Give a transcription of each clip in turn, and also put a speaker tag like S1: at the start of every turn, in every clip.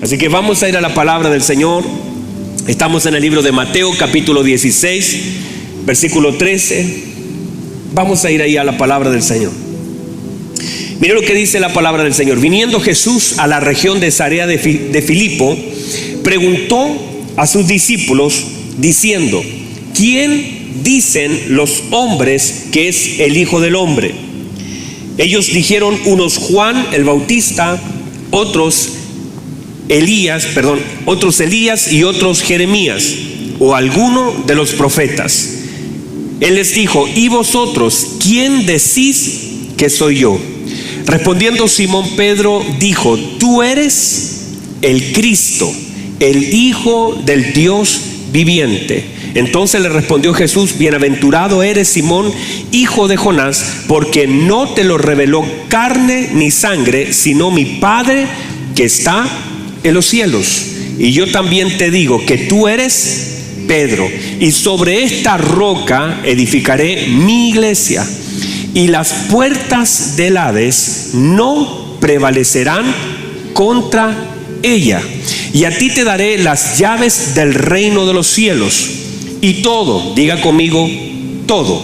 S1: Así que vamos a ir a la palabra del Señor. Estamos en el libro de Mateo, capítulo 16, versículo 13. Vamos a ir ahí a la palabra del Señor. Mire lo que dice la palabra del Señor. Viniendo Jesús a la región de Cesarea de Filipo, preguntó a sus discípulos diciendo: ¿quién dicen los hombres que es el Hijo del Hombre? Ellos dijeron, unos Juan el Bautista, otros Elías y otros Jeremías o alguno de los profetas. Él les dijo: ¿y vosotros quién decís que soy yo? Respondiendo Simón Pedro dijo: tú eres el Cristo, el Hijo del Dios viviente. Entonces le respondió Jesús: bienaventurado eres, Simón, hijo de Jonás, porque no te lo reveló carne ni sangre, sino mi Padre que está en los cielos. Y yo también te digo que tú eres Pedro, y sobre esta roca edificaré mi iglesia, y las puertas del Hades no prevalecerán contra ella. Y a ti te daré las llaves del reino de los cielos. Y todo, diga conmigo, todo.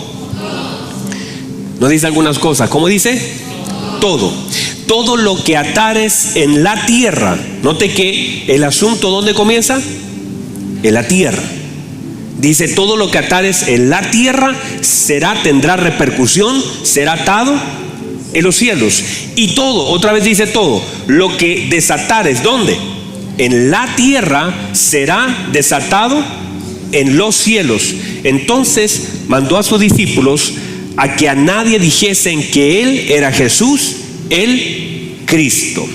S1: ¿No dice algunas cosas? ¿Cómo dice? Todo. Todo lo que atares en la tierra. Note que el asunto, ¿dónde comienza? En la tierra. Dice: todo lo que atares en la tierra tendrá repercusión, será atado en los cielos. Y todo, otra vez dice todo, lo que desatares, ¿dónde? En la tierra será desatado en los cielos. Entonces mandó a sus discípulos a que a nadie dijesen que él era Jesús, el Cristo.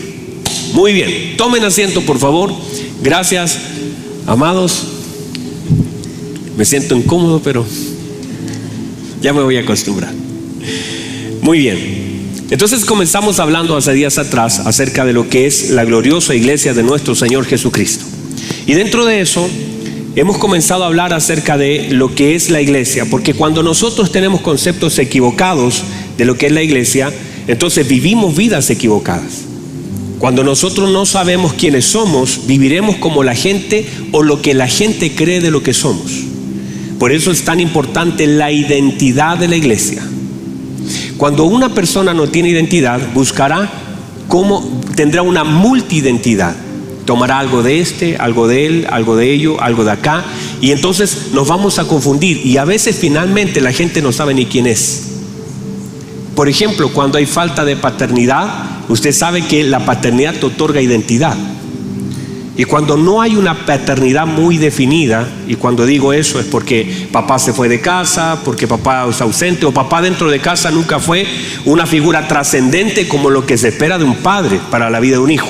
S1: Muy bien, tomen asiento por favor. Gracias, amados. Me siento incómodo, pero ya me voy a acostumbrar. Muy bien. Entonces comenzamos hablando hace días atrás acerca de lo que es la gloriosa iglesia de nuestro Señor Jesucristo. Y dentro de eso hemos comenzado a hablar acerca de lo que es la iglesia, porque cuando nosotros tenemos conceptos equivocados de lo que es la iglesia, entonces vivimos vidas equivocadas. Cuando nosotros no sabemos quiénes somos, viviremos como la gente o lo que la gente cree de lo que somos. Por eso es tan importante la identidad de la iglesia. Cuando una persona no tiene identidad, buscará cómo tendrá una multiidentidad. Tomará algo de este, algo de él, algo de ello, algo de acá, y entonces nos vamos a confundir, y a veces finalmente la gente no sabe ni quién es. Por ejemplo, cuando hay falta de paternidad, usted sabe que la paternidad te otorga identidad. Y cuando no hay una paternidad muy definida, y cuando digo eso es porque papá se fue de casa, porque papá es ausente, o papá dentro de casa nunca fue una figura trascendente como lo que se espera de un padre para la vida de un hijo.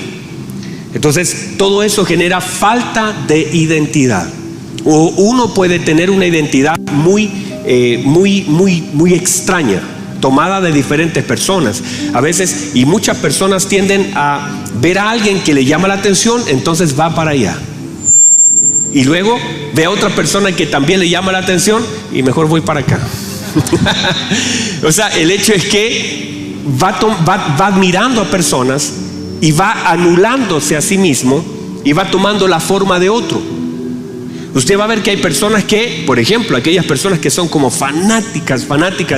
S1: Entonces todo eso genera falta de identidad. O uno puede tener una identidad muy extraña, tomada de diferentes personas a veces, y muchas personas tienden a ver a alguien que le llama la atención, entonces va para allá, y luego ve a otra persona que también le llama la atención y mejor voy para acá. O sea, el hecho es que va admirando a personas y va anulándose a sí mismo y va tomando la forma de otro. Usted va a ver que hay personas que, por ejemplo, aquellas personas que son como fanáticas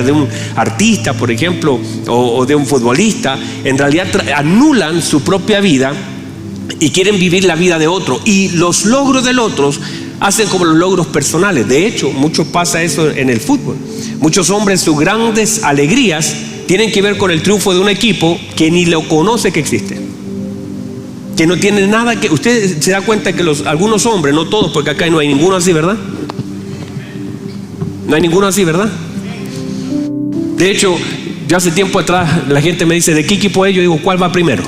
S1: de un artista, por ejemplo, o de un futbolista, en realidad anulan su propia vida y quieren vivir la vida de otro, y los logros del otro hacen como los logros personales. De hecho, mucho pasa eso en el fútbol. Muchos hombres, sus grandes alegrías tienen que ver con el triunfo de un equipo que ni lo conoce que existe, que no tiene nada que... Usted se da cuenta que algunos hombres, no todos, porque acá no hay ninguno así, ¿verdad? No hay ninguno así, ¿verdad? De hecho, yo hace tiempo atrás la gente me dice: ¿de qué equipo es? Yo digo: ¿cuál va primero?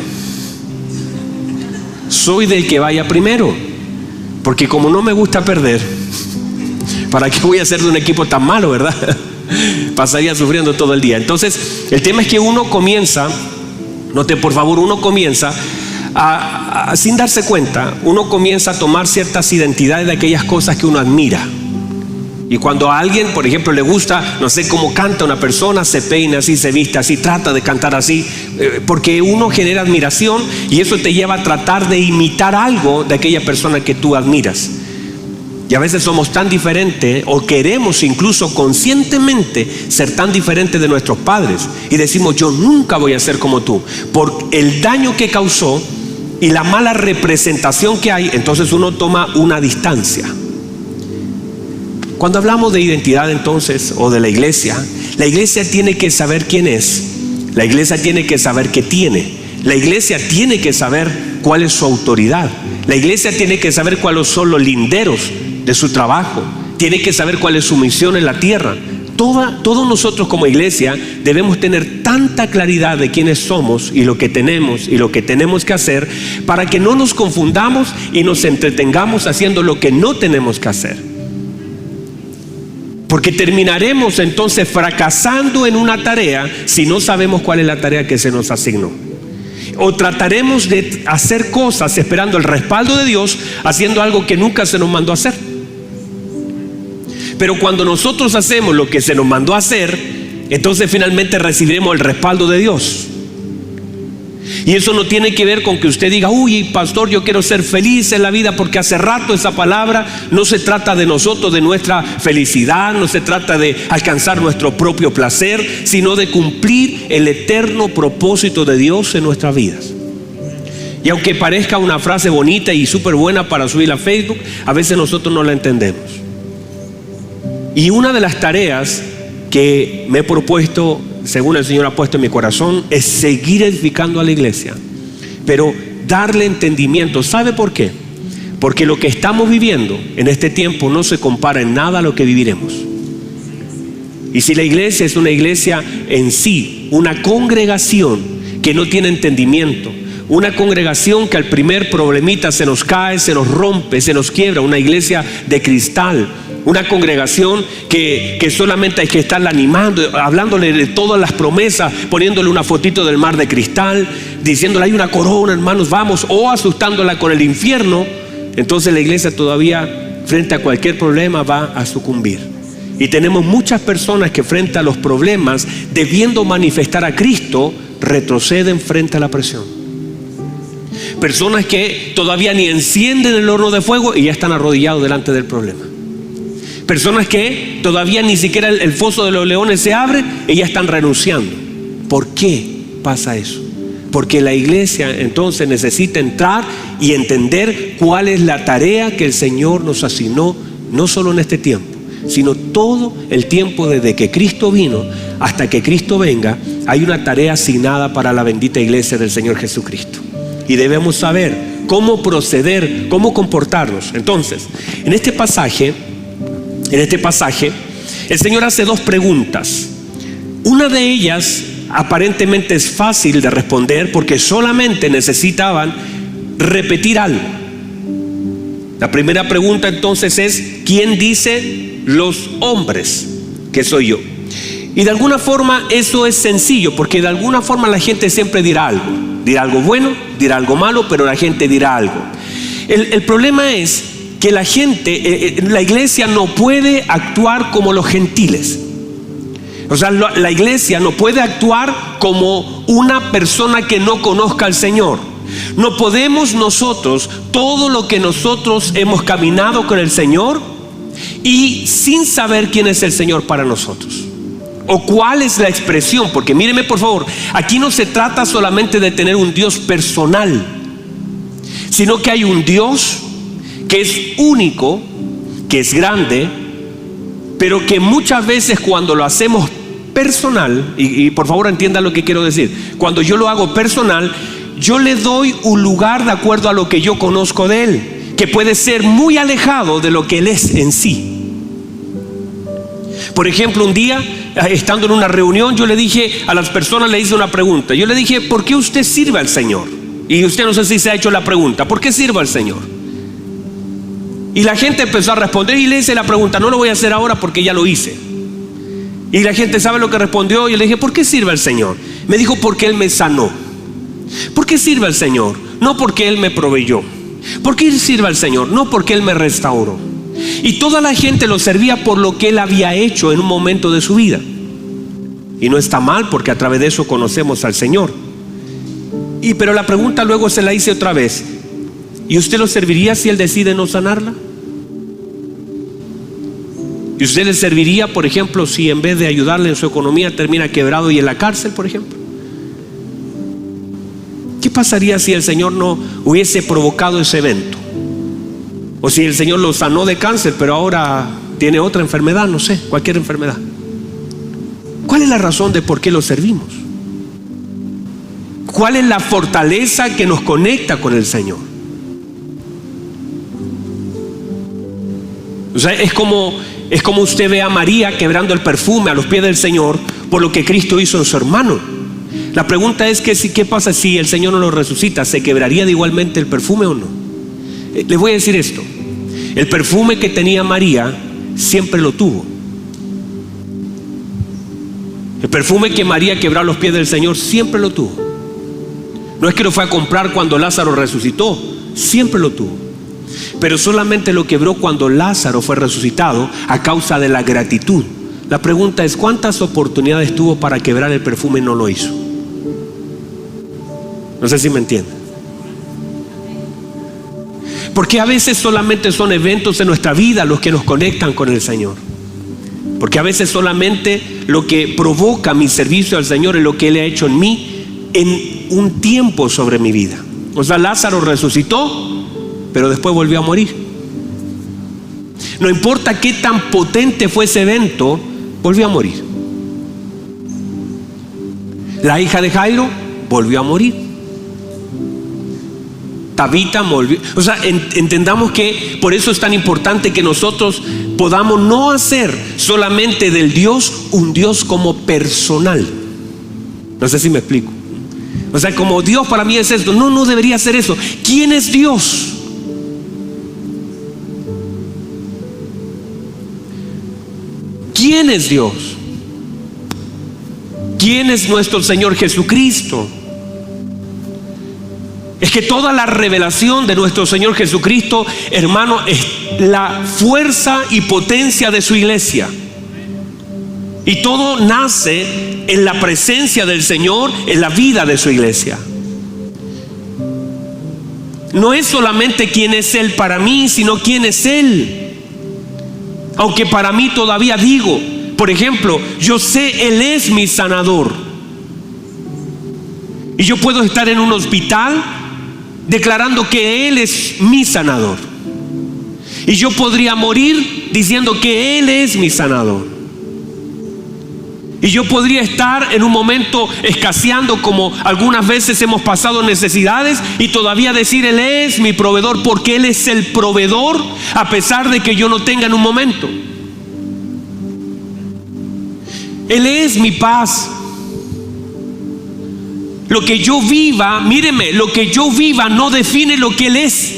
S1: Soy del que vaya primero, porque como no me gusta perder, ¿para qué voy a ser de un equipo tan malo, verdad? Pasaría sufriendo todo el día. Entonces, el tema es que uno comienza, note por favor, uno comienza sin darse cuenta, uno comienza a tomar ciertas identidades de aquellas cosas que uno admira. Y cuando a alguien, por ejemplo, le gusta, no sé cómo canta una persona, se peina así, se viste así, trata de cantar así, porque uno genera admiración y eso te lleva a tratar de imitar algo de aquella persona que tú admiras. Y a veces somos tan diferentes, o queremos incluso conscientemente ser tan diferentes de nuestros padres, y decimos: yo nunca voy a ser como tú, por el daño que causó y la mala representación que hay. Entonces uno toma una distancia. Cuando hablamos de identidad entonces, o de la iglesia tiene que saber quién es. La iglesia tiene que saber qué tiene. La iglesia tiene que saber cuál es su autoridad. La iglesia tiene que saber cuáles son los linderos de su trabajo. Tiene que saber cuál es su misión en la tierra. Todos nosotros como iglesia debemos tener tanta claridad de quiénes somos y lo que tenemos y lo que tenemos que hacer, para que no nos confundamos y nos entretengamos haciendo lo que no tenemos que hacer. Porque terminaremos entonces fracasando en una tarea si no sabemos cuál es la tarea que se nos asignó. O trataremos de hacer cosas esperando el respaldo de Dios, haciendo algo que nunca se nos mandó a hacer. Pero cuando nosotros hacemos lo que se nos mandó a hacer, entonces finalmente recibiremos el respaldo de Dios. Y eso no tiene que ver con que usted diga: uy, pastor, yo quiero ser feliz en la vida, porque hace rato esa palabra no se trata de nosotros, de nuestra felicidad, no se trata de alcanzar nuestro propio placer, sino de cumplir el eterno propósito de Dios en nuestras vidas. Y aunque parezca una frase bonita y súper buena para subirla a Facebook, a veces nosotros no la entendemos. Y una de las tareas que me he propuesto, según el Señor ha puesto en mi corazón, es seguir edificando a la iglesia, pero darle entendimiento. ¿Sabe por qué? Porque lo que estamos viviendo en este tiempo no se compara en nada a lo que viviremos. Y si la iglesia es una iglesia en sí, una congregación que no tiene entendimiento, una congregación que al primer problemita se nos cae, se nos rompe, se nos quiebra, una iglesia de cristal, una congregación que solamente hay que estarla animando, hablándole de todas las promesas, poniéndole una fotito del mar de cristal, diciéndole: hay una corona, hermanos, vamos, o asustándola con el infierno. Entonces la iglesia todavía, frente a cualquier problema, va a sucumbir. Y tenemos muchas personas que frente a los problemas, debiendo manifestar a Cristo, retroceden frente a la presión. Personas que todavía ni encienden el horno de fuego y ya están arrodillados delante del problema. Personas que todavía ni siquiera el foso de los leones se abre y ya están renunciando. ¿Por qué pasa eso? Porque la iglesia entonces necesita entrar y entender cuál es la tarea que el Señor nos asignó, no solo en este tiempo, sino todo el tiempo desde que Cristo vino hasta que Cristo venga. Hay una tarea asignada para la bendita iglesia del Señor Jesucristo. Y debemos saber cómo proceder, cómo comportarnos. Entonces, en este pasaje, el Señor hace dos preguntas. Una de ellas aparentemente es fácil de responder, porque solamente necesitaban repetir algo. La primera pregunta entonces es: ¿quién dice los hombres que soy yo? Y de alguna forma eso es sencillo, porque de alguna forma la gente siempre dirá algo. Dirá algo bueno, dirá algo malo, pero la gente dirá algo. El problema es que la gente, la iglesia no puede actuar como los gentiles. O sea, la iglesia no puede actuar como una persona que no conozca al Señor. No podemos nosotros, todo lo que nosotros hemos caminado con el Señor, y sin saber quién es el Señor para nosotros, o cuál es la expresión. Porque míreme por favor, aquí no se trata solamente de tener un Dios personal, sino que hay un Dios que es único, que es grande, pero que muchas veces cuando lo hacemos personal, y por favor entienda lo que quiero decir, cuando yo lo hago personal, yo le doy un lugar de acuerdo a lo que yo conozco de Él, que puede ser muy alejado de lo que Él es en sí. Por ejemplo, un día, estando en una reunión, yo le dije a las personas, le hice una pregunta. Yo le dije: ¿por qué usted sirve al Señor? Y usted no sé si se ha hecho la pregunta: ¿por qué sirve al Señor? Y la gente empezó a responder, y le hice la pregunta. No lo voy a hacer ahora porque ya lo hice. Y la gente sabe lo que respondió. Yo le dije: ¿por qué sirve al Señor? Me dijo: porque Él me sanó. ¿Por qué sirve al Señor? No porque Él me proveyó. ¿Por qué sirve al Señor? No porque Él me restauró. Y toda la gente lo servía por lo que él había hecho en un momento de su vida. Y no está mal, porque a través de eso conocemos al Señor. Pero la pregunta luego se la hice otra vez: ¿y usted lo serviría si él decide no sanarla? ¿Y usted le serviría, por ejemplo, si en vez de ayudarle en su economía termina quebrado y en la cárcel, por ejemplo? ¿Qué pasaría si el Señor no hubiese provocado ese evento? O si el Señor lo sanó de cáncer, pero ahora tiene otra enfermedad, no sé, cualquier enfermedad. ¿Cuál es la razón de por qué lo servimos? ¿Cuál es la fortaleza que nos conecta con el Señor? O sea, es como usted ve a María quebrando el perfume a los pies del Señor por lo que Cristo hizo en su hermano. La pregunta es que ¿qué pasa si el Señor no lo resucita? ¿Se quebraría de igualmente el perfume o no? Les voy a decir esto: el perfume que tenía María siempre lo tuvo. El perfume que María quebró a los pies del Señor siempre lo tuvo. No es que lo fue a comprar cuando Lázaro resucitó, siempre lo tuvo. Pero solamente lo quebró cuando Lázaro fue resucitado a causa de la gratitud. La pregunta es: ¿cuántas oportunidades tuvo para quebrar el perfume y no lo hizo? No sé si me entienden. Porque a veces solamente son eventos en nuestra vida los que nos conectan con el Señor. Porque a veces solamente lo que provoca mi servicio al Señor es lo que Él ha hecho en mí en un tiempo sobre mi vida. O sea, Lázaro resucitó, pero después volvió a morir. No importa qué tan potente fue ese evento, volvió a morir. La hija de Jairo volvió a morir. Tabita volvió. O sea, entendamos que por eso es tan importante que nosotros podamos no hacer solamente del Dios un Dios como personal. No sé si me explico. O sea, como Dios para mí es esto. No debería ser eso. ¿Quién es Dios? ¿Quién es Dios? ¿Quién es nuestro Señor Jesucristo? Es que toda la revelación de nuestro Señor Jesucristo, hermano, es la fuerza y potencia de su iglesia. Y todo nace en la presencia del Señor, en la vida de su iglesia. No es solamente quién es Él para mí, sino quién es Él. Aunque para mí todavía digo, por ejemplo, yo sé Él es mi sanador. Y yo puedo estar en un hospital declarando que Él es mi sanador. Y yo podría morir diciendo que Él es mi sanador. Y yo podría estar en un momento escaseando, como algunas veces hemos pasado necesidades, y todavía decir Él es mi proveedor, porque Él es el proveedor a pesar de que yo no tenga en un momento. Él es mi paz. Lo que yo viva, míreme, lo que yo viva no define lo que Él es.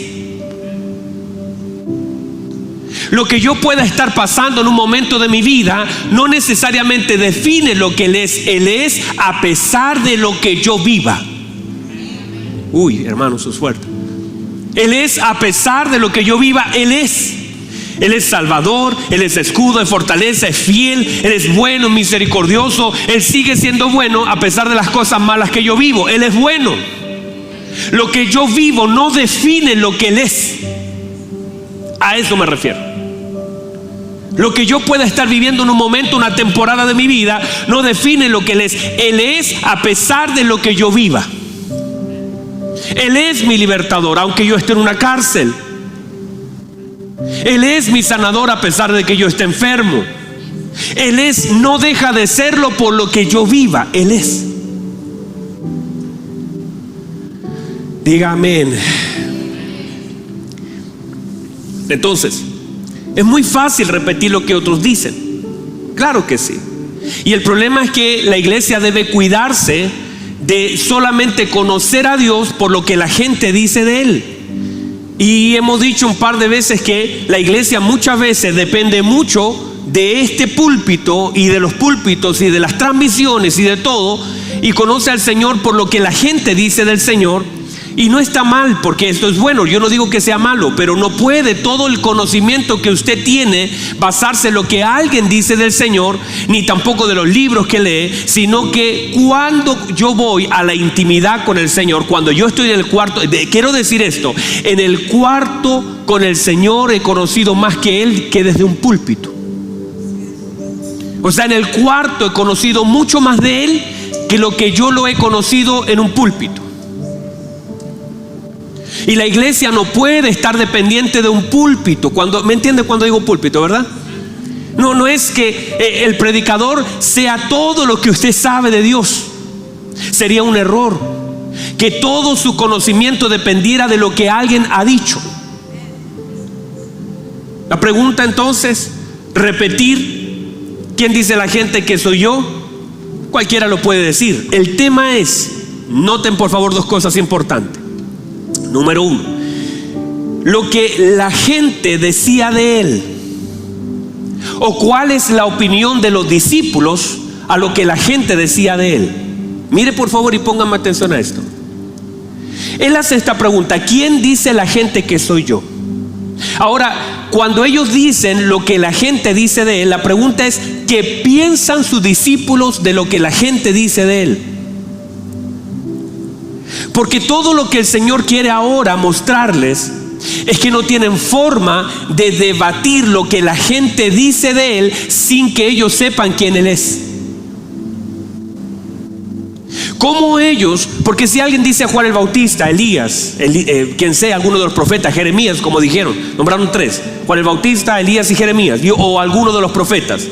S1: Lo que yo pueda estar pasando en un momento de mi vida no necesariamente define lo que Él es. Él es a pesar de lo que yo viva. Uy, hermano, eso es fuerte. Él es a pesar de lo que yo viva. Él es. Él es Salvador, Él es escudo, es fortaleza, es fiel, Él es bueno, misericordioso. Él sigue siendo bueno a pesar de las cosas malas que yo vivo. Él es bueno. Lo que yo vivo no define lo que Él es. A eso me refiero. Lo que yo pueda estar viviendo en un momento, una temporada de mi vida, no define lo que Él es. Él es a pesar de lo que yo viva. Él es mi libertador, aunque yo esté en una cárcel. Él es mi sanador a pesar de que yo esté enfermo. Él es, no deja de serlo por lo que yo viva. Él es. Diga amén. Entonces, es muy fácil repetir lo que otros dicen. Claro que sí. Y el problema es que la iglesia debe cuidarse de solamente conocer a Dios por lo que la gente dice de Él. Y hemos dicho un par de veces que la iglesia muchas veces depende mucho de este púlpito y de los púlpitos y de las transmisiones y de todo, y conoce al Señor por lo que la gente dice del Señor. Y no está mal, porque esto es bueno, yo no digo que sea malo, pero no puede todo el conocimiento que usted tiene basarse en lo que alguien dice del Señor, ni tampoco de los libros que lee, sino que cuando yo voy a la intimidad con el Señor, cuando yo estoy en el cuarto, quiero decir esto, en el cuarto con el Señor he conocido más que Él que desde un púlpito. O sea, en el cuarto he conocido mucho más de Él que lo que yo lo he conocido en un púlpito. Y la iglesia no puede estar dependiente de un púlpito. ¿Me entiende cuando digo púlpito, verdad? No es que el predicador sea todo lo que usted sabe de Dios. Sería un error que todo su conocimiento dependiera de lo que alguien ha dicho. La pregunta entonces, repetir, ¿quién dice la gente que soy yo? Cualquiera lo puede decir. El tema es, noten por favor dos cosas importantes. Número uno, lo que la gente decía de Él, o cuál es la opinión de los discípulos a lo que la gente decía de Él. Mire por favor y pónganme atención a esto. Él hace esta pregunta: ¿quién dice la gente que soy yo? Ahora, cuando ellos dicen lo que la gente dice de Él, la pregunta es: ¿qué piensan sus discípulos de lo que la gente dice de Él? Porque todo lo que el Señor quiere ahora mostrarles es que no tienen forma de debatir lo que la gente dice de Él sin que ellos sepan quién Él es. ¿Cómo ellos? Porque si alguien dice a Juan el Bautista, Elías, quien sea, alguno de los profetas, Jeremías, como dijeron, nombraron tres: Juan el Bautista, Elías y Jeremías, o alguno de los profetas.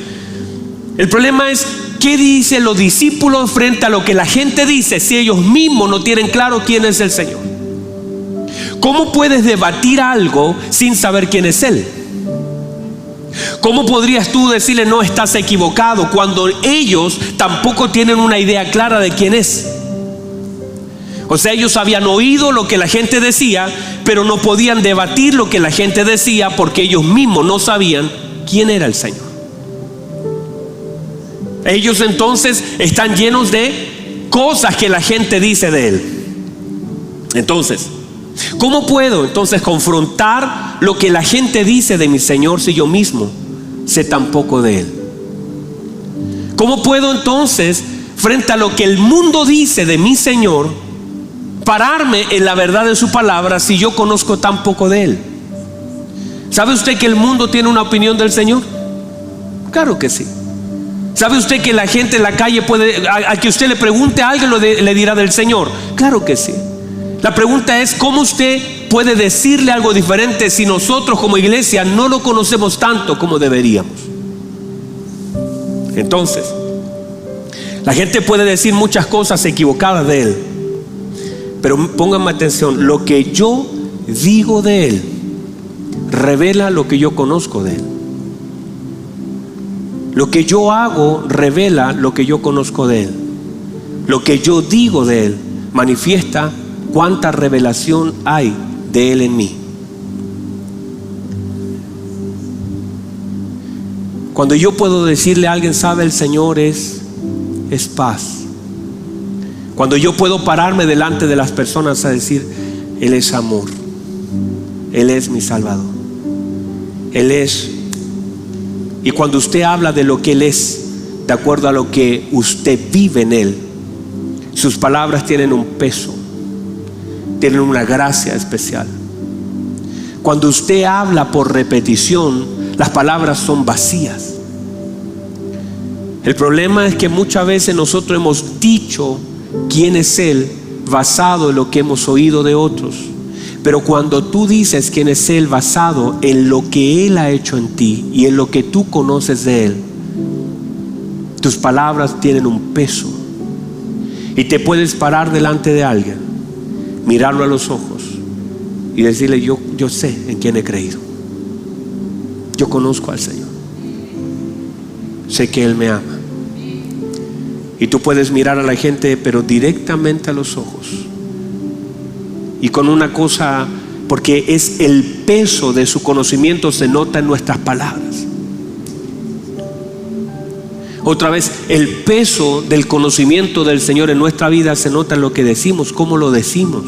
S1: El problema es, ¿qué dicen los discípulos frente a lo que la gente dice si ellos mismos no tienen claro quién es el Señor? ¿Cómo puedes debatir algo sin saber quién es Él? ¿Cómo podrías tú decirle no, estás equivocado, cuando ellos tampoco tienen una idea clara de quién es? O sea, ellos habían oído lo que la gente decía, pero no podían debatir lo que la gente decía porque ellos mismos no sabían quién era el Señor. Ellos entonces están llenos de cosas que la gente dice de Él. Entonces, ¿cómo puedo entonces confrontar lo que la gente dice de mi Señor si yo mismo sé tan poco de Él? ¿Cómo puedo entonces, frente a lo que el mundo dice de mi Señor, pararme en la verdad de su palabra si yo conozco tan poco de Él? ¿Sabe usted que el mundo tiene una opinión del Señor? Claro que sí. ¿Sabe usted que la gente en la calle puede, a que usted le pregunte a alguien le dirá del Señor? Claro que sí. La pregunta es, ¿cómo usted puede decirle algo diferente si nosotros como iglesia no lo conocemos tanto como deberíamos? Entonces, la gente puede decir muchas cosas equivocadas de Él, pero pónganme atención, lo que yo digo de Él revela lo que yo conozco de Él. Lo que yo hago revela lo que yo conozco de Él. Lo que yo digo de Él manifiesta cuánta revelación hay de Él en mí. Cuando yo puedo decirle a alguien, sabe, el Señor es paz. Cuando yo puedo pararme delante de las personas a decir, Él es amor, Él es mi Salvador, Él es. Y cuando usted habla de lo que Él es, de acuerdo a lo que usted vive en Él, sus palabras tienen un peso, tienen una gracia especial. Cuando usted habla por repetición, las palabras son vacías. El problema es que muchas veces nosotros hemos dicho quién es Él basado en lo que hemos oído de otros. Pero cuando tú dices quién es Él basado en lo que Él ha hecho en ti y en lo que tú conoces de Él, tus palabras tienen un peso. Y te puedes parar delante de alguien, mirarlo a los ojos y decirle, yo sé en quién he creído. Yo conozco al Señor. Sé que Él me ama. Y tú puedes mirar a la gente, pero directamente a los ojos. Y con una cosa, porque es el peso de su conocimiento, se nota en nuestras palabras. Otra vez, el peso del conocimiento del Señor en nuestra vida se nota en lo que decimos, cómo lo decimos.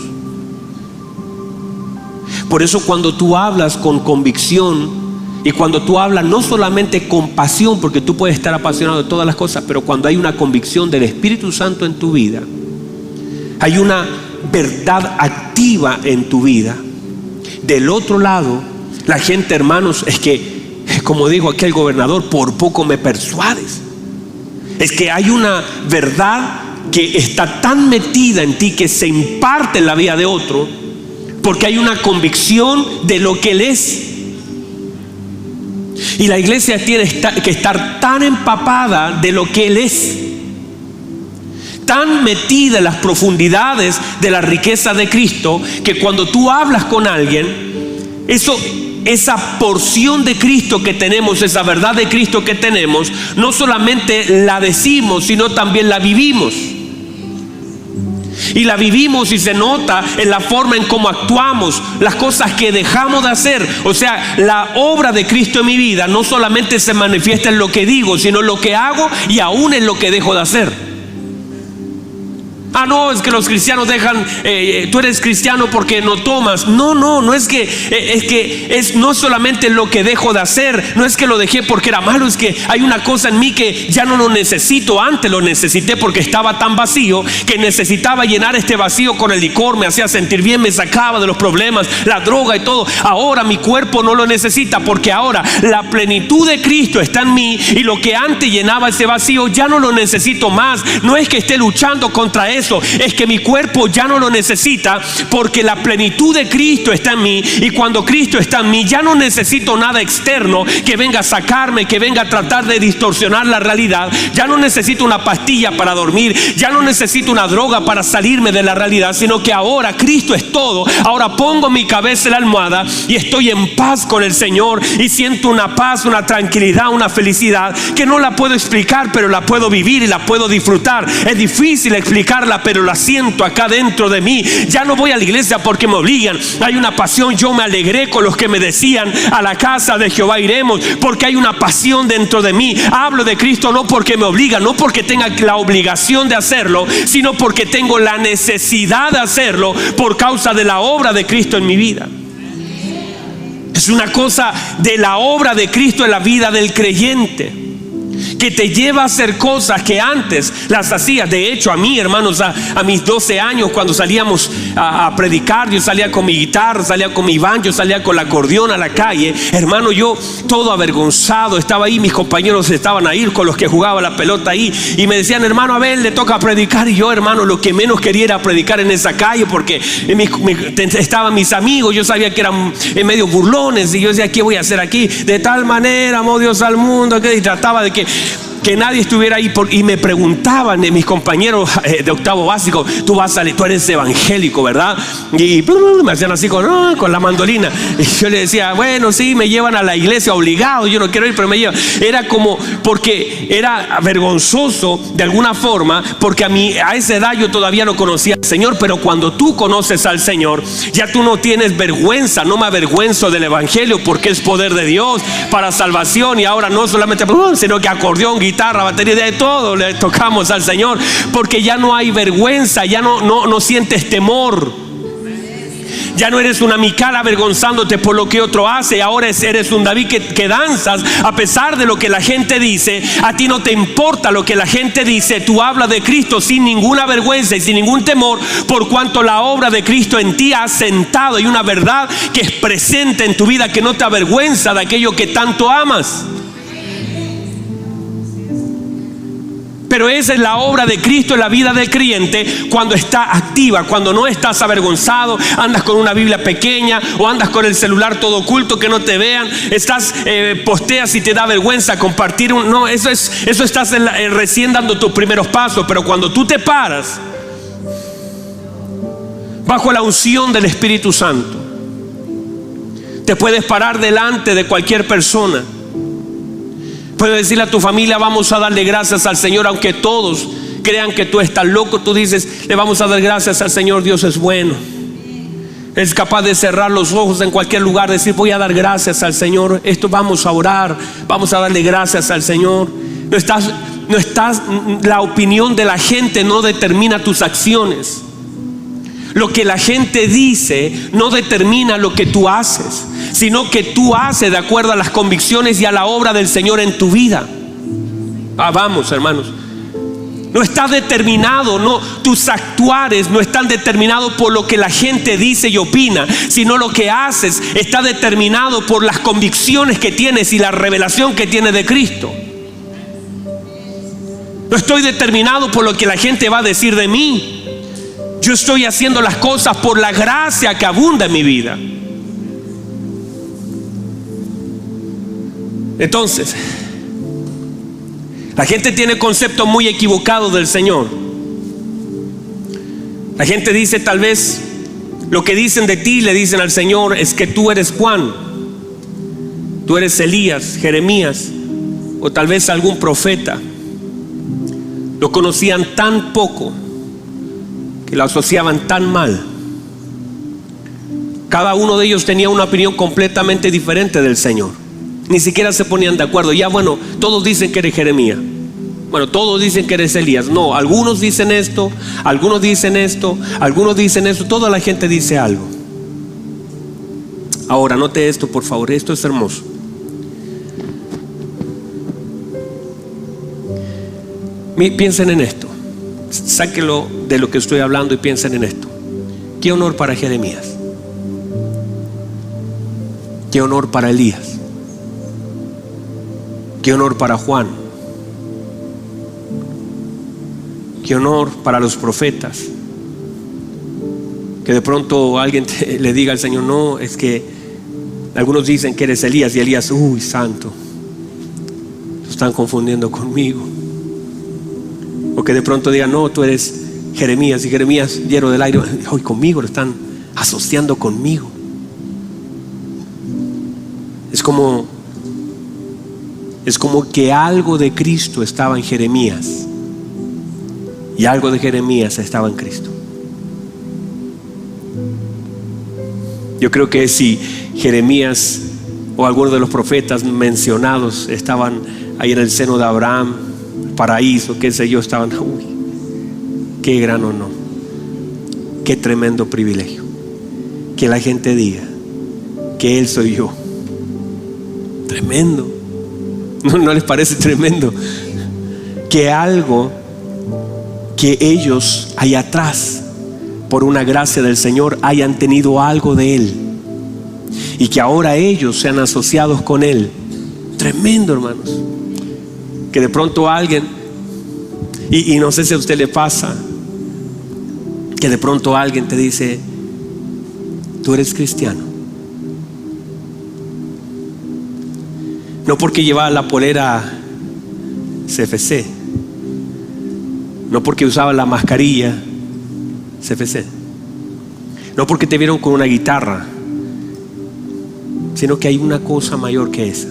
S1: Por eso cuando tú hablas con convicción, y cuando tú hablas no solamente con pasión, porque tú puedes estar apasionado de todas las cosas, pero cuando hay una convicción del Espíritu Santo en tu vida, hay una verdad activa en tu vida. Del otro lado, la gente, hermanos, es que, como dijo aquel gobernador, por poco me persuades. Es que hay una verdad que está tan metida en ti que se imparte en la vida de otro, porque hay una convicción de lo que Él es. Y la iglesia tiene que estar tan empapada de lo que Él es, tan metida en las profundidades de la riqueza de Cristo, que cuando tú hablas con alguien, esa porción de Cristo que tenemos, esa verdad de Cristo que tenemos, no solamente la decimos, sino también la vivimos. Y la vivimos y se nota en la forma en cómo actuamos, las cosas que dejamos de hacer. O sea, la obra de Cristo en mi vida no solamente se manifiesta en lo que digo, sino en lo que hago y aún en lo que dejo de hacer. Ah, no, es que los cristianos dejan, tú eres cristiano porque no tomas. No es que no solamente lo que dejo de hacer, no es que lo dejé porque era malo, es que hay una cosa en mí que ya no lo necesito. Antes lo necesité porque estaba tan vacío que necesitaba llenar este vacío con el licor, me hacía sentir bien, me sacaba de los problemas, la droga y todo. Ahora mi cuerpo no lo necesita porque ahora la plenitud de Cristo está en mí y lo que antes llenaba ese vacío ya no lo necesito más. No es que esté luchando contra eso, es que mi cuerpo ya no lo necesita porque la plenitud de Cristo está en mí, y cuando Cristo está en mí ya no necesito nada externo que venga a sacarme, que venga a tratar de distorsionar la realidad. Ya no necesito una pastilla para dormir, ya no necesito una droga para salirme de la realidad, sino que ahora Cristo es todo. Ahora pongo mi cabeza en la almohada y estoy en paz con el Señor, y siento una paz, una tranquilidad, una felicidad que no la puedo explicar, pero la puedo vivir y la puedo disfrutar. Es difícil explicarla, pero la siento acá dentro de mí. Ya no voy a la iglesia porque me obligan, hay una pasión. Yo me alegré con los que me decían: a la casa de Jehová iremos, porque hay una pasión dentro de mí. Hablo de Cristo no porque me obligan, no porque tenga la obligación de hacerlo, sino porque tengo la necesidad de hacerlo por causa de la obra de Cristo en mi vida. Es una cosa de la obra de Cristo en la vida del creyente que te lleva a hacer cosas que antes las hacías. De hecho, a mí, hermanos, a mis 12 años, cuando salíamos a predicar, yo salía con mi guitarra, salía con mi banjo, salía con el acordeón a la calle. Hermano, yo todo avergonzado estaba ahí, mis compañeros estaban ahí con los que jugaba la pelota ahí, y me decían: hermano Abel, le toca predicar. Y yo, hermano, lo que menos quería era predicar en esa calle, porque estaban mis amigos, yo sabía que eran medio burlones, y yo decía: ¿qué voy a hacer aquí? De tal manera amó Dios al mundo, y trataba de que nadie estuviera ahí. Y me preguntaban mis compañeros de octavo básico: tú eres evangélico, ¿verdad? Y me hacían así con la mandolina, y yo le decía: bueno, sí, me llevan a la iglesia obligado, yo no quiero ir, pero me llevan. Era como, porque era vergonzoso de alguna forma, porque a esa edad yo todavía no conocía al Señor. Pero cuando tú conoces al Señor, ya tú no tienes vergüenza. No me avergüenzo del evangelio, porque es poder de Dios para salvación. Y ahora no solamente sino que acordeón, guitarra, batería, de todo le tocamos al Señor, porque ya no hay vergüenza, ya no sientes temor. Ya no eres una Mical avergonzándote por lo que otro hace. Ahora eres un David que danzas a pesar de lo que la gente dice. A ti no te importa lo que la gente dice. Tú hablas de Cristo sin ninguna vergüenza y sin ningún temor, por cuanto la obra de Cristo en ti ha asentado. Y una verdad que es presente en tu vida, que no te avergüenza de aquello que tanto amas. Pero esa es la obra de Cristo en la vida del creyente cuando está activa, cuando no estás avergonzado, andas con una Biblia pequeña o andas con el celular todo oculto que no te vean, posteas y te da vergüenza compartir eso estás recién dando tus primeros pasos. Pero cuando tú te paras bajo la unción del Espíritu Santo, te puedes parar delante de cualquier persona. Puedes decirle a tu familia: vamos a darle gracias al Señor, aunque todos crean que tú estás loco. Tú dices: le vamos a dar gracias al Señor, Dios es bueno. Es capaz de cerrar los ojos en cualquier lugar, decir: voy a dar gracias al Señor. Vamos a orar, vamos a darle gracias al Señor. La opinión de la gente no determina tus acciones. Lo que la gente dice no determina lo que tú haces, sino que tú haces de acuerdo a las convicciones y a la obra del Señor en tu vida. Vamos, hermanos. No está determinado, no, tus actuares no están determinados por lo que la gente dice y opina, sino lo que haces está determinado por las convicciones que tienes y la revelación que tienes de Cristo. No estoy determinado por lo que la gente va a decir de mí. Yo estoy haciendo las cosas por la gracia que abunda en mi vida. Entonces, la gente tiene conceptos muy equivocados del Señor. La gente dice, tal vez lo que dicen de ti le dicen al Señor es que tú eres Juan, tú eres Elías, Jeremías, o tal vez algún profeta. Lo conocían tan poco que lo asociaban tan mal. Cada uno de ellos tenía una opinión completamente diferente del Señor. Ni siquiera se ponían de acuerdo. Ya bueno, todos dicen que eres Jeremías. Bueno, todos dicen que eres Elías. No, algunos dicen esto, algunos dicen esto, algunos dicen esto. Toda la gente dice algo. Ahora, note esto, por favor. Esto es hermoso. Piensen en esto. Sáquelo de lo que estoy hablando y piensen en esto. Qué honor para Jeremías. Qué honor para Elías. Qué honor para Juan. Qué honor para los profetas. Que de pronto alguien le diga al Señor, no, es que algunos dicen que eres Elías, y Elías, uy, santo, lo están confundiendo conmigo. O que de pronto digan, no, tú eres Jeremías, y Jeremías lleno del aire, hoy conmigo, lo están asociando conmigo. Es como que algo de Cristo estaba en Jeremías y algo de Jeremías estaba en Cristo. Yo creo que si Jeremías o algunos de los profetas mencionados estaban ahí en el seno de Abraham, paraíso, qué sé yo, estaban, uy, qué gran honor, qué tremendo privilegio que la gente diga que Él soy yo. Tremendo. ¿No les parece tremendo? Que algo que ellos allá atrás, por una gracia del Señor, hayan tenido algo de Él, y que ahora ellos sean asociados con Él. Tremendo, hermanos. Que de pronto alguien, y no sé si a usted le pasa, que de pronto alguien te dice, tú eres cristiano. No porque llevaba la polera CFC, no porque usaba la mascarilla CFC, no porque te vieron con una guitarra, sino que hay una cosa mayor que esa.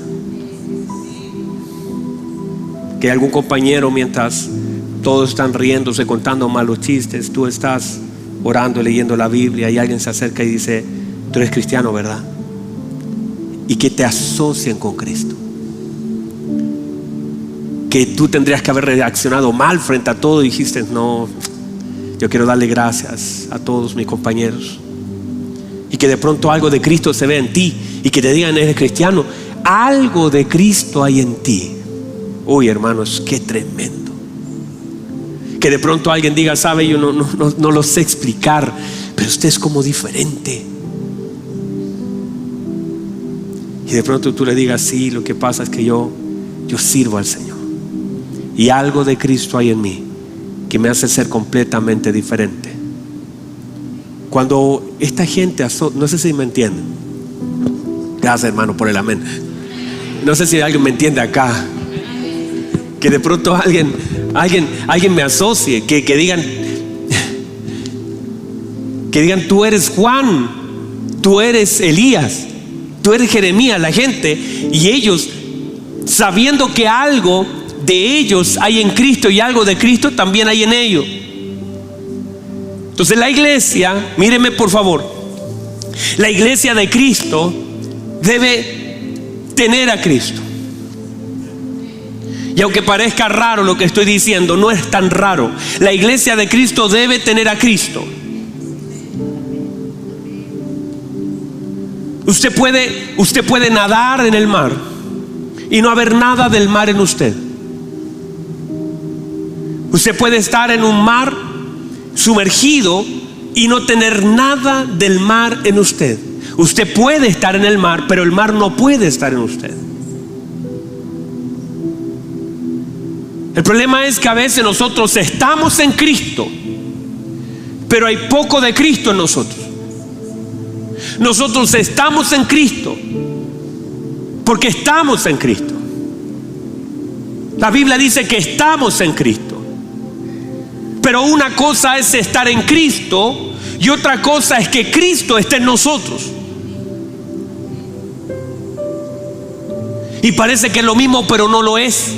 S1: Que algún compañero, mientras todos están riéndose, contando malos chistes, tú estás orando, leyendo la Biblia, y alguien se acerca y dice, tú eres cristiano, ¿verdad? Y que te asocien con Cristo. Que tú tendrías que haber reaccionado mal frente a todo y dijiste, no, yo quiero darle gracias a todos mis compañeros. Y que de pronto algo de Cristo se ve en ti, y que te digan, eres cristiano, algo de Cristo hay en ti. Uy, hermanos, qué tremendo. Que de pronto alguien diga, sabe, yo no lo sé explicar, pero usted es como diferente. Y de pronto tú le digas, sí, lo que pasa es que yo sirvo al Señor, y algo de Cristo hay en mí que me hace ser completamente diferente. Cuando esta gente, no sé si me entienden. Gracias, hermano, por el amén. No sé si alguien me entiende acá. Que de pronto alguien me asocie, que digan, tú eres Juan, tú eres Elías, tú eres Jeremías. La gente, y ellos, sabiendo que algo de ellos hay en Cristo y algo de Cristo también hay en ellos. Entonces la iglesia, míreme por favor, la iglesia de Cristo debe tener a Cristo. Y aunque parezca raro lo que estoy diciendo, no es tan raro. La iglesia de Cristo debe tener a Cristo. Usted puede nadar en el mar y no haber nada del mar en usted. Usted puede estar en un mar sumergido y no tener nada del mar en usted. Usted puede estar en el mar, pero el mar no puede estar en usted. El problema es que a veces nosotros estamos en Cristo, pero hay poco de Cristo en nosotros. Nosotros estamos en Cristo porque estamos en Cristo. La Biblia dice que estamos en Cristo. Pero una cosa es estar en Cristo y otra cosa es que Cristo esté en nosotros. Y parece que es lo mismo, pero no lo es.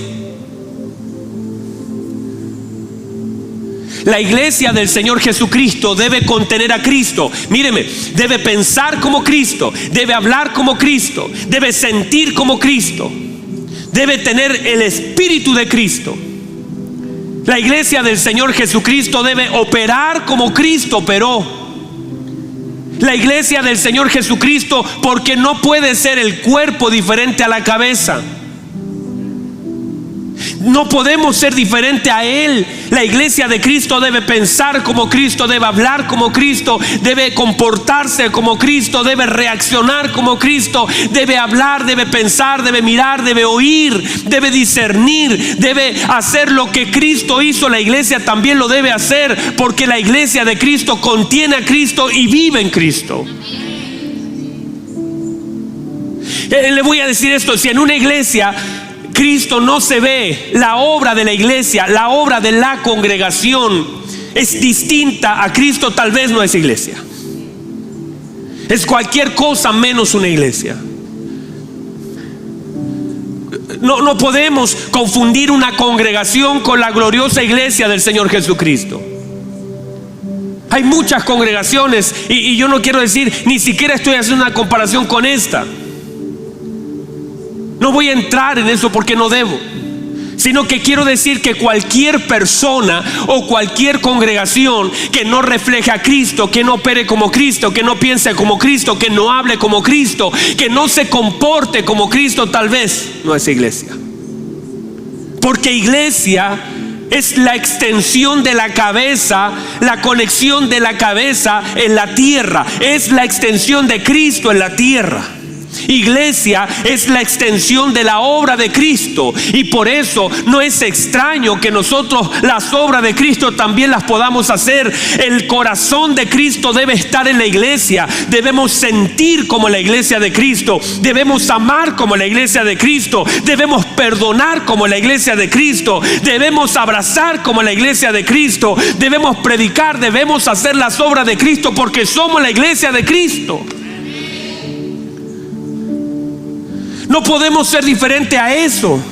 S1: La iglesia del Señor Jesucristo debe contener a Cristo. Míreme, debe pensar como Cristo, debe hablar como Cristo, debe sentir como Cristo, debe tener el espíritu de Cristo. La iglesia del Señor Jesucristo debe operar como Cristo operó. La iglesia del Señor Jesucristo, porque no puede ser el cuerpo diferente a la cabeza. No podemos ser diferente a Él. La iglesia de Cristo debe pensar como Cristo, debe hablar como Cristo, debe comportarse como Cristo, debe reaccionar como Cristo, debe hablar, debe pensar, debe mirar, debe oír, debe discernir, debe hacer lo que Cristo hizo. La iglesia también lo debe hacer, porque la iglesia de Cristo contiene a Cristo y vive en Cristo. Le voy a decir esto: si en una iglesia Cristo no se ve, la obra de la iglesia, la obra de la congregación es distinta a Cristo, tal vez no es iglesia. Es cualquier cosa menos una iglesia. No podemos confundir una congregación con la gloriosa iglesia del Señor Jesucristo. Hay muchas congregaciones y yo no quiero decir, ni siquiera estoy haciendo una comparación con esta. No voy a entrar en eso porque no debo, sino que quiero decir que cualquier persona o cualquier congregación que no refleje a Cristo, que no opere como Cristo, que no piense como Cristo, que no hable como Cristo, que no se comporte como Cristo, tal vez no es iglesia. Porque iglesia es la extensión de la cabeza, la conexión de la cabeza en la tierra. Es la extensión de Cristo en la tierra. Iglesia es la extensión de la obra de Cristo, y por eso no es extraño que nosotros las obras de Cristo también las podamos hacer. El corazón de Cristo debe estar en la iglesia. Debemos sentir como la iglesia de Cristo, debemos amar como la iglesia de Cristo, debemos perdonar como la iglesia de Cristo, debemos abrazar como la iglesia de Cristo, debemos predicar, debemos hacer las obras de Cristo, porque somos la iglesia de Cristo. No podemos ser diferente a eso.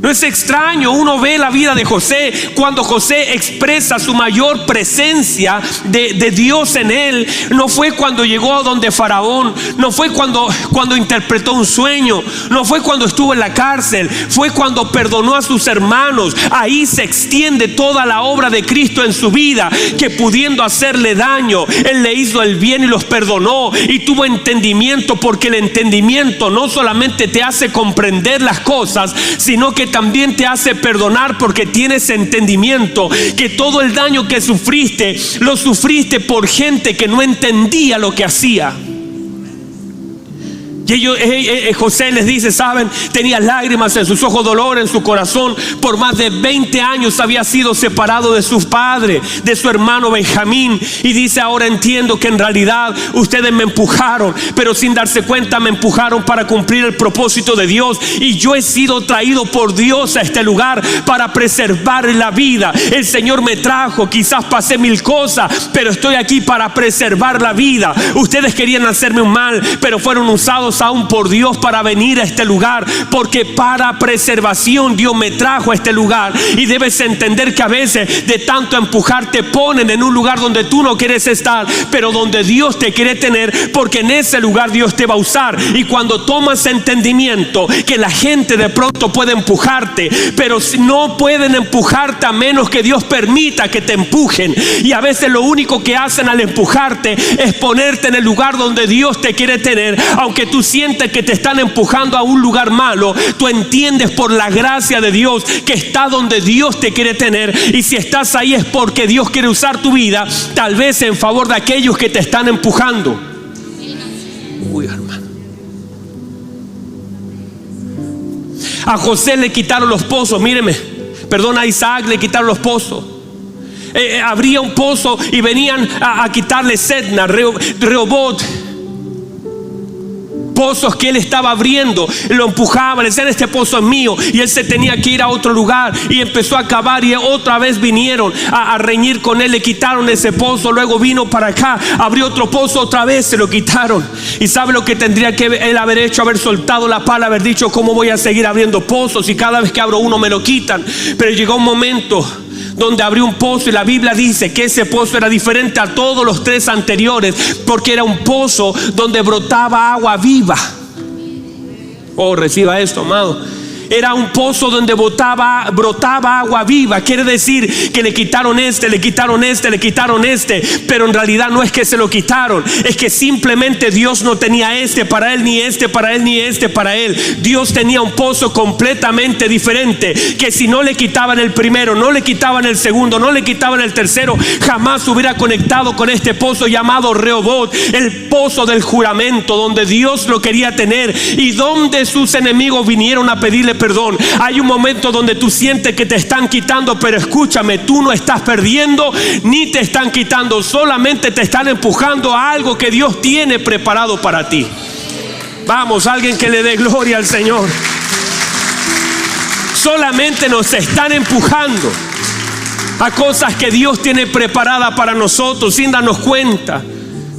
S1: No es extraño, uno ve la vida de José. Cuando José expresa su mayor presencia de Dios en él, no fue cuando llegó a donde Faraón, no fue cuando interpretó un sueño, no fue cuando estuvo en la cárcel, fue cuando perdonó a sus hermanos. Ahí se extiende toda la obra de Cristo en su vida, que pudiendo hacerle daño, Él le hizo el bien y los perdonó, y tuvo entendimiento, porque el entendimiento no solamente te hace comprender las cosas, sino que también te hace perdonar, porque tienes entendimiento que todo el daño que sufriste, lo sufriste por gente que no entendía lo que hacía. Y José les dice, saben, tenía lágrimas en sus ojos, dolor en su corazón. Por más de 20 años había sido separado de su padre, de su hermano Benjamín. Y dice, ahora entiendo que en realidad ustedes me empujaron, pero sin darse cuenta me empujaron para cumplir el propósito de Dios. Y yo he sido traído por Dios a este lugar para preservar la vida. El Señor me trajo, quizás pasé 1000 cosas, pero estoy aquí para preservar la vida. Ustedes querían hacerme un mal, pero fueron usados empujados aún por Dios para venir a este lugar, porque para preservación Dios me trajo a este lugar. Y debes entender que a veces de tanto empujar te ponen en un lugar donde tú no quieres estar, pero donde Dios te quiere tener, porque en ese lugar Dios te va a usar. Y cuando tomas entendimiento que la gente de pronto puede empujarte, pero no pueden empujarte a menos que Dios permita que te empujen. Y a veces lo único que hacen al empujarte es ponerte en el lugar donde Dios te quiere tener. Aunque tú sientes que te están empujando a un lugar malo, tú entiendes por la gracia de Dios que está donde Dios te quiere tener. Y si estás ahí es porque Dios quiere usar tu vida, tal vez en favor de aquellos que te están empujando. Uy, hermano. A José le quitaron los pozos, míreme. Perdón, a Isaac le quitaron los pozos. Abría un pozo y venían a quitarle Sedna, Rehobot. Pozos que él estaba abriendo, lo empujaban, le decían: este pozo es mío, y él se tenía que ir a otro lugar, y empezó a cavar, y otra vez vinieron a reñir con él, le quitaron ese pozo. Luego vino para acá, abrió otro pozo, otra vez se lo quitaron. Y sabe lo que tendría que él haber hecho: haber soltado la pala, haber dicho: ¿cómo voy a seguir abriendo pozos y cada vez que abro uno me lo quitan? Pero llegó un momento donde abrió un pozo, y la Biblia dice que ese pozo era diferente a todos los tres anteriores, porque era un pozo donde brotaba agua viva. Oh, reciba esto, amado. Era un pozo donde brotaba agua viva. Quiere decir que le quitaron le quitaron le quitaron pero en realidad no es que se lo quitaron, es que simplemente Dios no tenía para él, ni para él, ni para él. Dios tenía un pozo completamente diferente, que si no le quitaban el primero, no le quitaban el segundo, no le quitaban el tercero, jamás hubiera conectado con este pozo llamado Rehobot, el pozo del juramento, donde Dios lo quería tener y donde sus enemigos vinieron a pedirle perdón. Hay un momento donde tú sientes que te están quitando, pero escúchame, tú no estás perdiendo ni te están quitando, solamente te están empujando a algo que Dios tiene preparado para ti. Vamos, alguien que le dé gloria al Señor. Solamente nos están empujando a cosas que Dios tiene preparadas para nosotros sin darnos cuenta.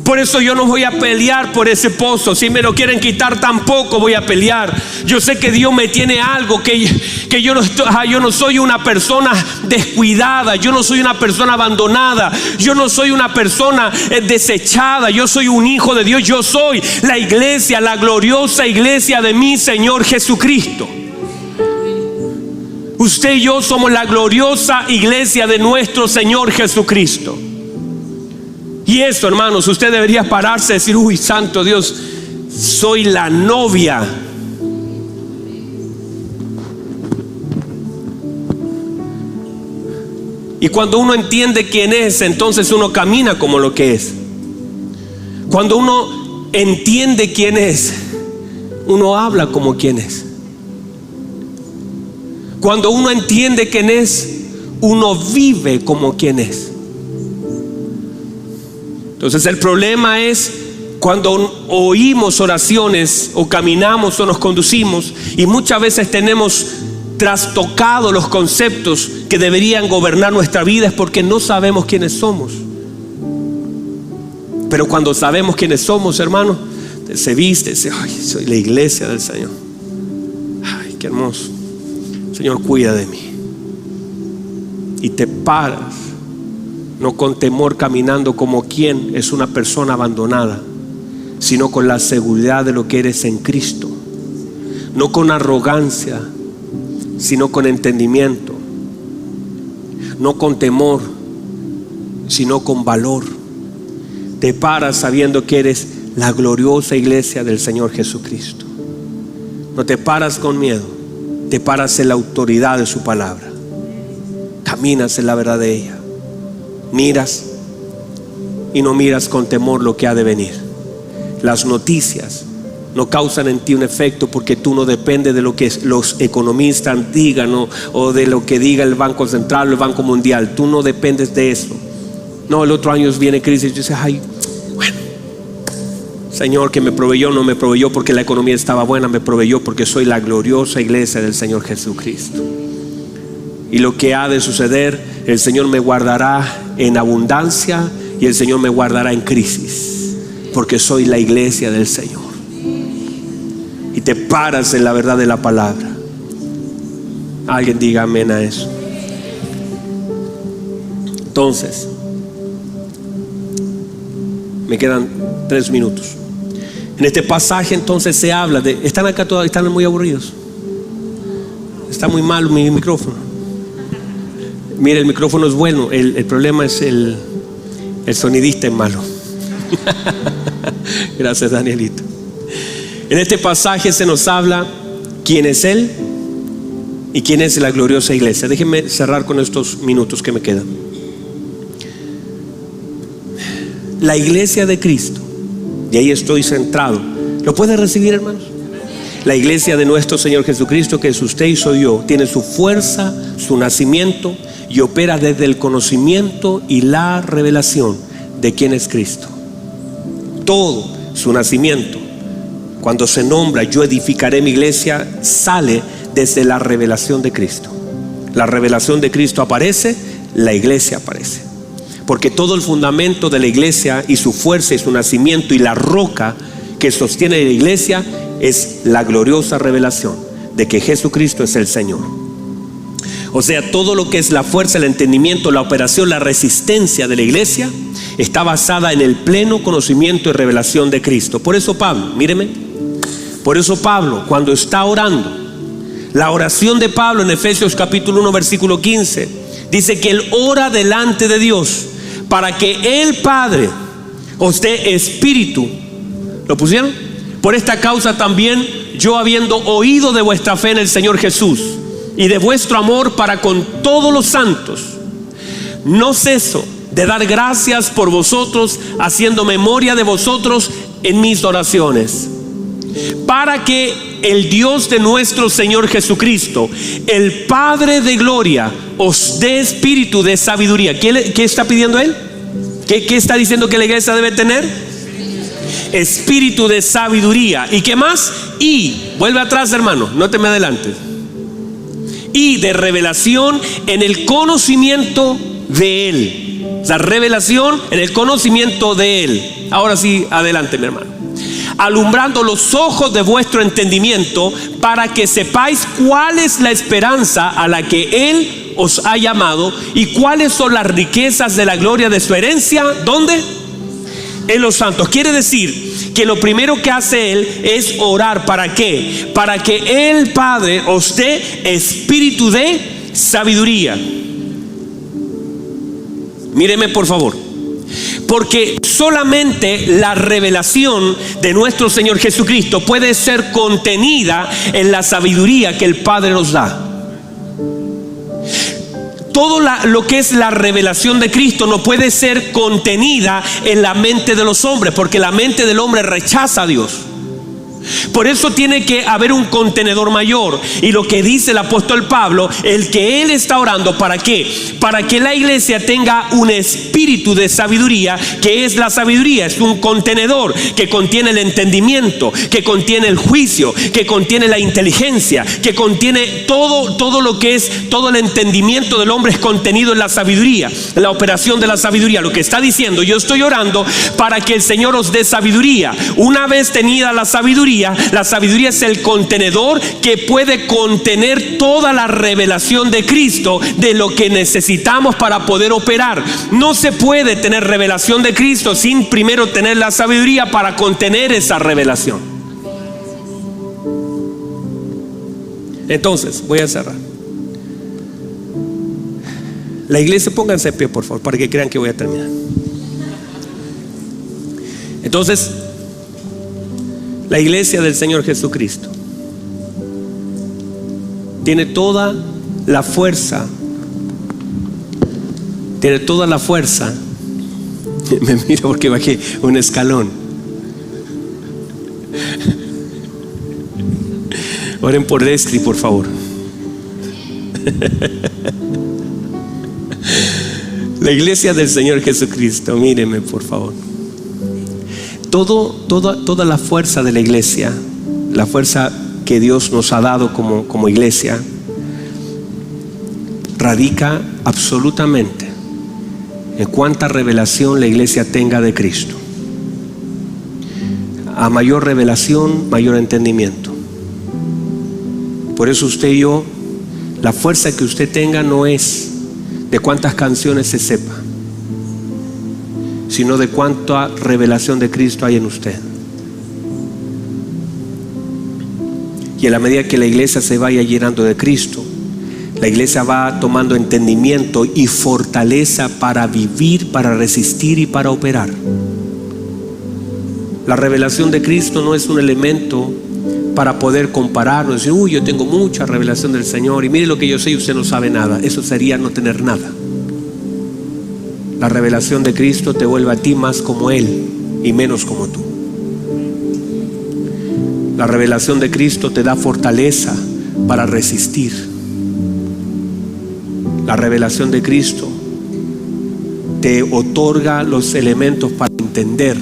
S1: Por eso yo no voy a pelear por ese pozo. Si me lo quieren quitar, tampoco voy a pelear. Yo sé que Dios me tiene algo, que yo no soy una persona descuidada, yo no soy una persona abandonada, yo no soy una persona desechada. Yo soy un hijo de Dios. Yo soy la iglesia, la gloriosa iglesia de mi Señor Jesucristo. Usted y yo somos la gloriosa iglesia de nuestro Señor Jesucristo. Y eso, hermanos, usted debería pararse y decir: uy, santo Dios, soy la novia. Y cuando uno entiende quién es, entonces uno camina como lo que es. Cuando uno entiende quién es, uno habla como quien es. Cuando uno entiende quién es, uno vive como quien es. Entonces el problema es cuando oímos oraciones o caminamos o nos conducimos, y muchas veces tenemos trastocados los conceptos que deberían gobernar nuestra vida, es porque no sabemos quiénes somos. Pero cuando sabemos quiénes somos, hermano, se viste, dice: ay, soy la iglesia del Señor. Ay, qué hermoso. Señor, cuida de mí. Y te paras, no con temor, caminando como quien es una persona abandonada, sino con la seguridad de lo que eres en Cristo. No con arrogancia, sino con entendimiento. No con temor, sino con valor. Te paras sabiendo que eres la gloriosa iglesia del Señor Jesucristo. No te paras con miedo, te paras en la autoridad de su palabra. Caminas en la verdad de ella. Miras y no miras con temor lo que ha de venir. Las noticias no causan en ti un efecto, porque tú no dependes de lo que los economistas digan o de lo que diga el Banco Central o el Banco Mundial. Tú no dependes de eso. No, el otro año viene crisis y dices: ay, bueno, Señor, que me proveyó, no me proveyó porque la economía estaba buena, me proveyó porque soy la gloriosa iglesia del Señor Jesucristo. Y lo que ha de suceder, el Señor me guardará en abundancia y el Señor me guardará en crisis, porque soy la iglesia del Señor. te paras en la verdad de la palabra. Alguien diga amén a eso. Entonces, me quedan 3 minutos. En este pasaje entonces se habla de... Están acá todos, están muy aburridos. Está muy mal mi micrófono. Mire, el micrófono es bueno. El problema es el sonidista es malo. Gracias, Danielito. En este pasaje se nos habla quién es Él y quién es la gloriosa iglesia. Déjenme cerrar con estos minutos que me quedan. La iglesia de Cristo, y ahí estoy centrado. ¿Lo puede recibir, hermanos? La iglesia de nuestro Señor Jesucristo, que es usted y soy yo, tiene su fuerza, su nacimiento, y opera desde el conocimiento y la revelación de quién es Cristo. Todo su nacimiento, cuando se nombra yo edificaré mi iglesia, sale desde la revelación de Cristo. La revelación de Cristo aparece, la iglesia aparece. Porque todo el fundamento de la iglesia y su fuerza y su nacimiento y la roca que sostiene la iglesia es la gloriosa revelación de que Jesucristo es el Señor. O sea, todo lo que es la fuerza, el entendimiento, la operación, la resistencia de la iglesia está basada en el pleno conocimiento y revelación de Cristo. Por eso Pablo, míreme, por eso Pablo, cuando está orando, la oración de Pablo en Efesios capítulo 1 versículo 15, dice que él ora delante de Dios para que el Padre os dé espíritu. ¿Lo pusieron? Por esta causa también yo, habiendo oído de vuestra fe en el Señor Jesús y de vuestro amor para con todos los santos, no ceso de dar gracias por vosotros, haciendo memoria de vosotros en mis oraciones, para que el Dios de nuestro Señor Jesucristo, el Padre de gloria, os dé espíritu de sabiduría. ¿Qué está pidiendo él? ¿Qué está diciendo que la iglesia debe tener? Espíritu de sabiduría. ¿Y qué más? Y, vuelve atrás, hermano, no te me adelantes. Y de revelación en el conocimiento de él. O sea, revelación en el conocimiento de él. Ahora sí, adelante, mi hermano. Alumbrando los ojos de vuestro entendimiento, para que sepáis cuál es la esperanza a la que él os ha llamado y cuáles son las riquezas de la gloria de su herencia. ¿Dónde? En los santos. Quiere decir que lo primero que hace él es orar. ¿Para qué? Para que el Padre os dé espíritu de sabiduría. Míreme por favor. Porque solamente la revelación de nuestro Señor Jesucristo puede ser contenida en la sabiduría que el Padre nos da. Todo lo que es la revelación de Cristo no puede ser contenida en la mente de los hombres, porque la mente del hombre rechaza a Dios. Por eso tiene que haber un contenedor mayor. Y lo que dice el apóstol Pablo, el que él está orando, ¿para qué? Para que la iglesia tenga un espíritu de sabiduría. Que es la sabiduría? Es un contenedor que contiene el entendimiento, que contiene el juicio, que contiene la inteligencia, que contiene todo lo que es, todo el entendimiento del hombre es contenido en la sabiduría, la operación de la sabiduría. Lo que está diciendo, yo estoy orando para que el Señor os dé sabiduría. Una vez tenida la sabiduría es el contenedor que puede contener toda la revelación de Cristo, de lo que necesitamos para poder operar. No se puede tener revelación de Cristo sin primero tener la sabiduría para contener esa revelación. Entonces, voy a cerrar. La iglesia, pónganse de pie por favor, para que crean que voy a terminar. Entonces, la iglesia del Señor Jesucristo tiene toda la fuerza. Tiene toda la fuerza. Me miro porque bajé un escalón. Oren por Destri, por favor. La iglesia del Señor Jesucristo, míreme por favor. Toda la fuerza de la iglesia, la fuerza que Dios nos ha dado como iglesia, radica absolutamente en cuánta revelación la iglesia tenga de Cristo. A mayor revelación, mayor entendimiento. Por eso usted y yo, la fuerza que usted tenga no es de cuántas canciones se sepa, sino de cuánta revelación de Cristo hay en usted. Y en la medida que la iglesia se vaya llenando de Cristo, la iglesia va tomando entendimiento y fortaleza para vivir, para resistir y para operar. La revelación de Cristo no es un elemento para poder compararnos, decir, uy, yo tengo mucha revelación del Señor y mire lo que yo sé y usted no sabe nada. Eso sería no tener nada. La revelación de Cristo te vuelve a ti más como Él y menos como tú. La revelación de Cristo te da fortaleza para resistir. La revelación de Cristo te otorga los elementos para entender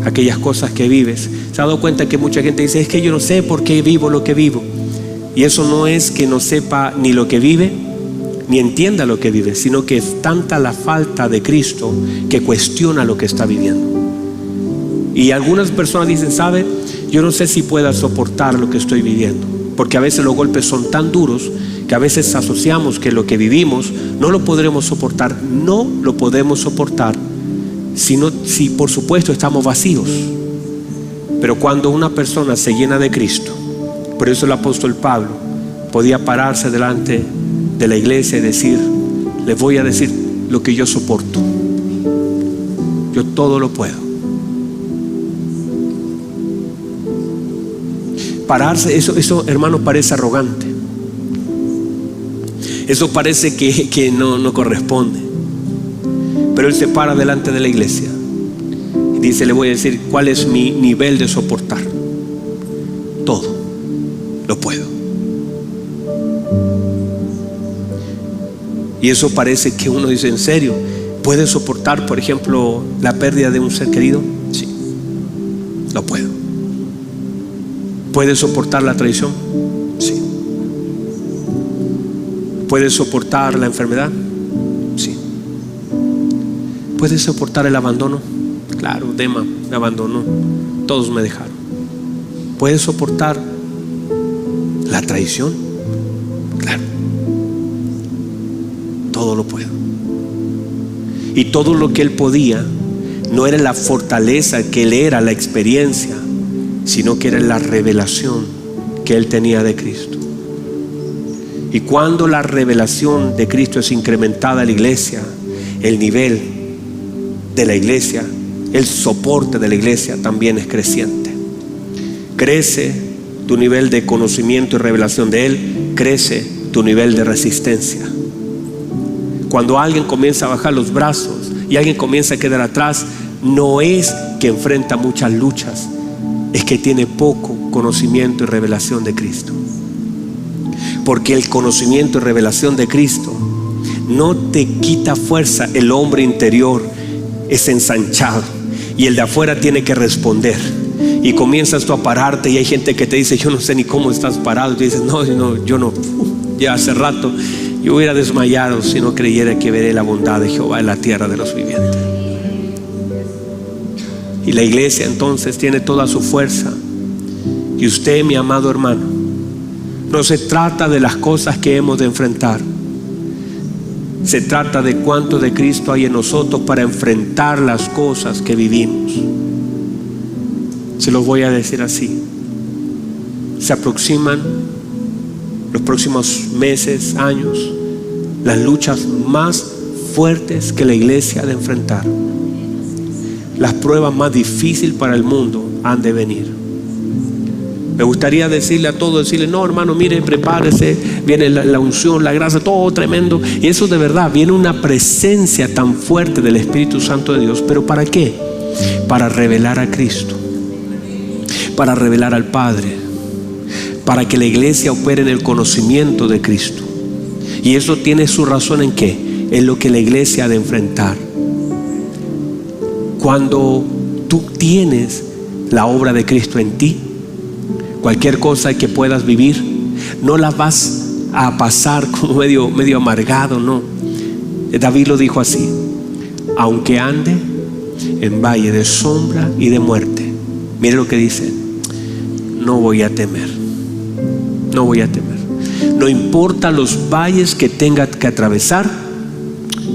S1: aquellas cosas que vives. ¿Se ha dado cuenta que mucha gente dice, es que yo no sé por qué vivo lo que vivo? Y eso no es que no sepa ni lo que vive, ni entienda lo que vive, sino que es tanta la falta de Cristo que cuestiona lo que está viviendo. Y algunas personas dicen, ¿sabe? Yo no sé si pueda soportar lo que estoy viviendo, porque a veces los golpes son tan duros que a veces asociamos que lo que vivimos no lo podremos soportar. No lo podemos soportar si por supuesto estamos vacíos. Pero cuando una persona se llena de Cristo, por eso el apóstol Pablo podía pararse delante de la iglesia y decir, les voy a decir lo que yo soporto. Yo todo lo puedo. Pararse, eso hermano parece arrogante. Eso parece que no corresponde. Pero él se para delante de la iglesia y dice, le voy a decir cuál es mi nivel de soportar. Todo lo puedo. Y eso parece que uno dice, ¿en serio? ¿Puede soportar, por ejemplo, la pérdida de un ser querido? Sí, lo puedo. ¿Puede soportar la traición? Sí. ¿Puede soportar la enfermedad? Sí. ¿Puede soportar el abandono? Claro, Dema me abandonó, todos me dejaron. ¿Puede soportar la traición? Claro. Todo lo puedo. Y todo lo que él podía no era la fortaleza que él era, la experiencia, sino que era la revelación que él tenía de Cristo. Y cuando la revelación de Cristo es incrementada en la iglesia, el nivel de la iglesia, el soporte de la iglesia también es creciente. Crece tu nivel de conocimiento y revelación de Él, crece tu nivel de resistencia. Cuando alguien comienza a bajar los brazos y alguien comienza a quedar atrás, no es que enfrenta muchas luchas, es que tiene poco conocimiento y revelación de Cristo. Porque el conocimiento y revelación de Cristo no te quita fuerza. El hombre interior es ensanchado y el de afuera tiene que responder. Y comienzas tú a pararte y hay gente que te dice, yo no sé ni cómo estás parado. Y tú dices, no, yo no, ya hace rato yo hubiera desmayado si no creyera que veré la bondad de Jehová en la tierra de los vivientes. Y la iglesia entonces tiene toda su fuerza. Y usted, mi amado hermano, no se trata de las cosas que hemos de enfrentar, se trata de cuánto de Cristo hay en nosotros para enfrentar las cosas que vivimos. Se los voy a decir así: se aproximan los próximos meses, años, las luchas más fuertes que la iglesia ha de enfrentar. Las pruebas más difíciles para el mundo han de venir. Me gustaría decirle a todos, decirle, no hermano, mire, prepárese, viene la unción, la gracia, todo tremendo. Y eso de verdad, viene una presencia tan fuerte del Espíritu Santo de Dios. ¿Pero para qué? Para revelar a Cristo, para revelar al Padre, para que la iglesia opere en el conocimiento de Cristo. Y eso tiene su razón en qué, en lo que la iglesia ha de enfrentar. Cuando tú tienes la obra de Cristo en ti, cualquier cosa que puedas vivir, no la vas a pasar como medio amargado, no. David lo dijo así: aunque ande en valle de sombra y de muerte, mire lo que dice, no voy a temer. No voy a temer. No importa los valles que tenga que atravesar,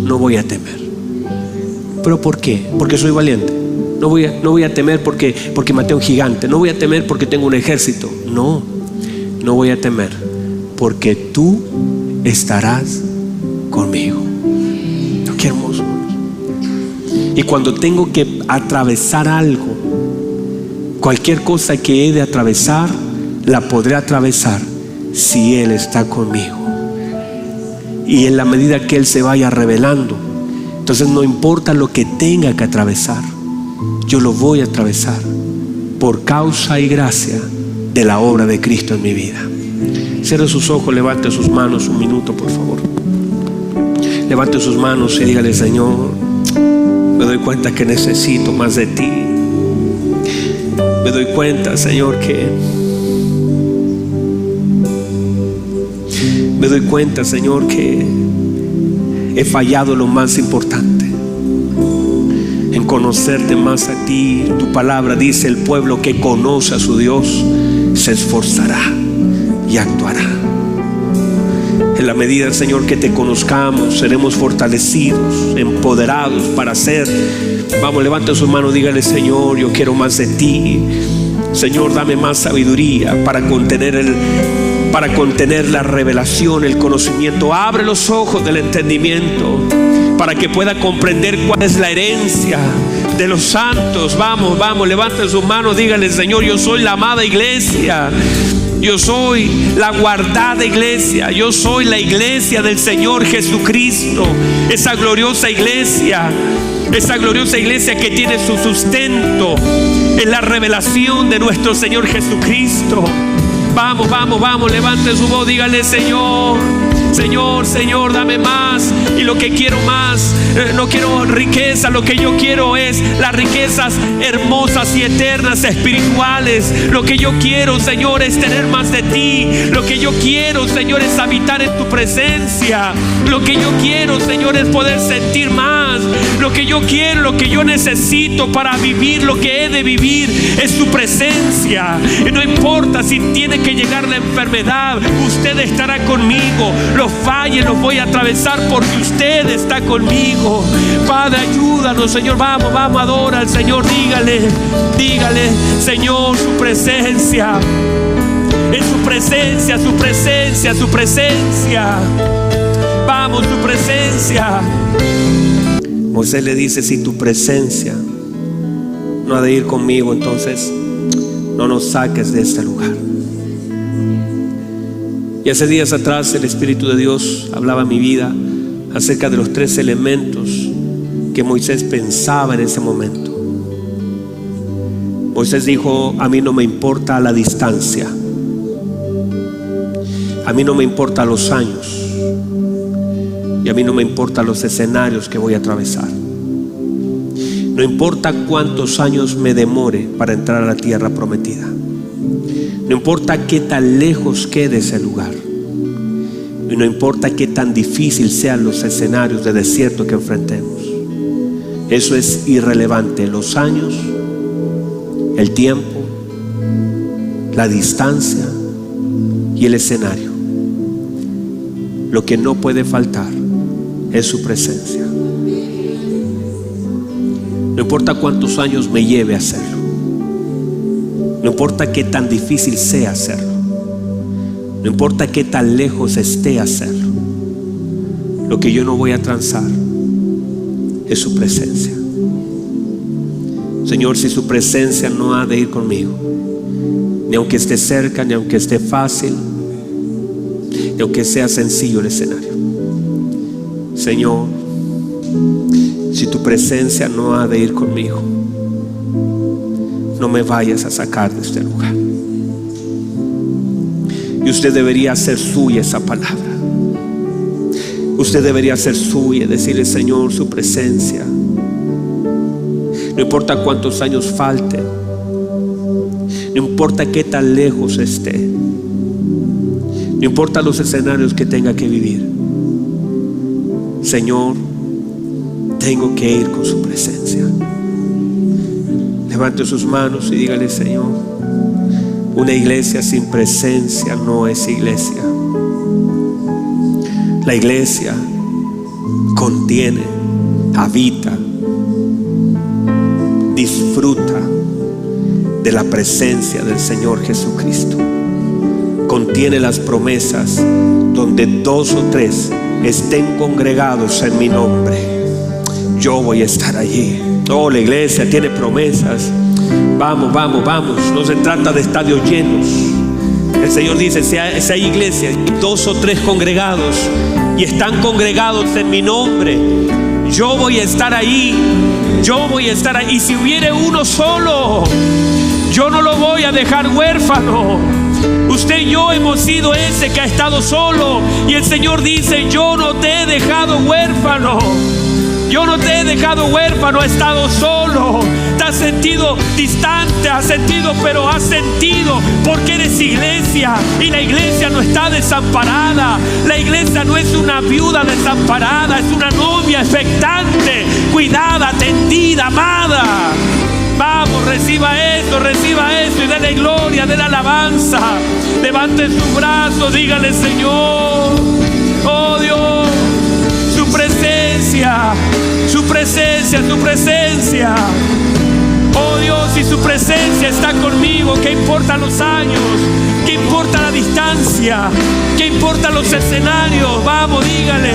S1: no voy a temer. ¿Pero por qué? Porque soy valiente. No voy a temer porque maté a un gigante. No voy a temer porque tengo un ejército. No voy a temer porque tú estarás conmigo. Qué hermoso. Y cuando tengo que atravesar algo, cualquier cosa que he de atravesar, la podré atravesar si Él está conmigo. Y en la medida que Él se vaya revelando, entonces no importa lo que tenga que atravesar, yo lo voy a atravesar por causa y gracia de la obra de Cristo en mi vida. Cierre sus ojos, levante sus manos un minuto, por favor. Levante sus manos y dígale: Señor, me doy cuenta que necesito más de ti. Me doy cuenta, Señor, me doy cuenta, Señor, que he fallado lo más importante, en conocerte más a ti. Tu palabra dice: el pueblo que conoce a su Dios se esforzará y actuará. En la medida, Señor, que te conozcamos, seremos fortalecidos, empoderados para hacer. Vamos, levante sus manos, dígale: Señor, yo quiero más de ti. Señor, dame más sabiduría para contener la revelación, el conocimiento. Abre los ojos del entendimiento para que pueda comprender cuál es la herencia de los santos. Vamos, levante sus manos, dígale: Señor, yo soy la amada iglesia. Yo soy la guardada iglesia. Yo soy la iglesia del Señor Jesucristo. Esa gloriosa iglesia que tiene su sustento en la revelación de nuestro Señor Jesucristo. Vamos, levante su voz, dígale: Señor, dame más. Y lo que quiero más, no quiero riqueza, lo que yo quiero es las riquezas hermosas y eternas, espirituales. Lo que yo quiero, Señor, es tener más de ti. Lo que yo quiero, Señor, es habitar en tu presencia. Lo que yo quiero, Señor, es poder sentir más. Lo que yo quiero, lo que yo necesito para vivir lo que he de vivir es tu presencia. Y no importa si tiene que llegar la enfermedad, usted estará conmigo. Los valles los voy a atravesar porque usted está conmigo. Padre, ayúdanos, Señor. Vamos, adora al Señor. Dígale, Señor, su presencia. En su presencia. Vamos, tu presencia. Moisés le dice: si tu presencia no ha de ir conmigo, entonces no nos saques de este lugar. Y hace días atrás el Espíritu de Dios hablaba a mi vida acerca de los 3 elementos que Moisés pensaba en ese momento. Moisés dijo: a mí no me importa la distancia, a mí no me importan los años, y a mí no me importan los escenarios que voy a atravesar. No importa cuántos años me demore para entrar a la tierra prometida. No importa qué tan lejos quede ese lugar. Y no importa qué tan difícil sean los escenarios de desierto que enfrentemos. Eso es irrelevante. Los años, el tiempo, la distancia y el escenario. Lo que no puede faltar es su presencia. No importa cuántos años me lleve a hacerlo. No importa qué tan difícil sea hacerlo. No importa qué tan lejos esté hacerlo. Lo que yo no voy a transar es su presencia. Señor, si su presencia no ha de ir conmigo, ni aunque esté cerca, ni aunque esté fácil, ni aunque sea sencillo el escenario. Señor, si tu presencia no ha de ir conmigo, no me vayas a sacar de este lugar. Y usted debería hacer suya esa palabra. Usted debería hacer suya, decirle: Señor, su presencia. No importa cuántos años falten, no importa qué tan lejos esté, no importa los escenarios que tenga que vivir. Señor, tengo que ir con su presencia. Levante sus manos y dígale: Señor, Una iglesia sin presencia no es iglesia. La iglesia contiene, habita, disfruta de la presencia del Señor Jesucristo. Contiene las promesas: donde 2 o 3 estén congregados en mi nombre, yo voy a estar allí. Oh, la iglesia tiene promesas. Vamos, vamos, vamos. No se trata de estadios llenos. El Señor dice: si hay iglesia, 2 o 3 congregados y están congregados en mi nombre, yo voy a estar ahí. Yo voy a estar ahí. Y si hubiere uno solo, yo no lo voy a dejar huérfano. Usted y yo hemos sido ese que ha estado solo, y el Señor dice: yo no te he dejado huérfano. Yo no te he dejado huérfano. He estado solo. Te has sentido distante, pero has sentido, porque eres iglesia. Y la iglesia no está desamparada. La iglesia no es una viuda desamparada. Es una novia expectante, cuidada, atendida, amada. Vamos, reciba eso y dele gloria, dele alabanza. Levante su brazo, dígale: Señor, oh Dios, su presencia, su presencia, su presencia. Oh Dios, si su presencia está conmigo, ¿qué importan los años? ¿Qué importa la distancia? ¿Qué importan los escenarios? Vamos, dígale.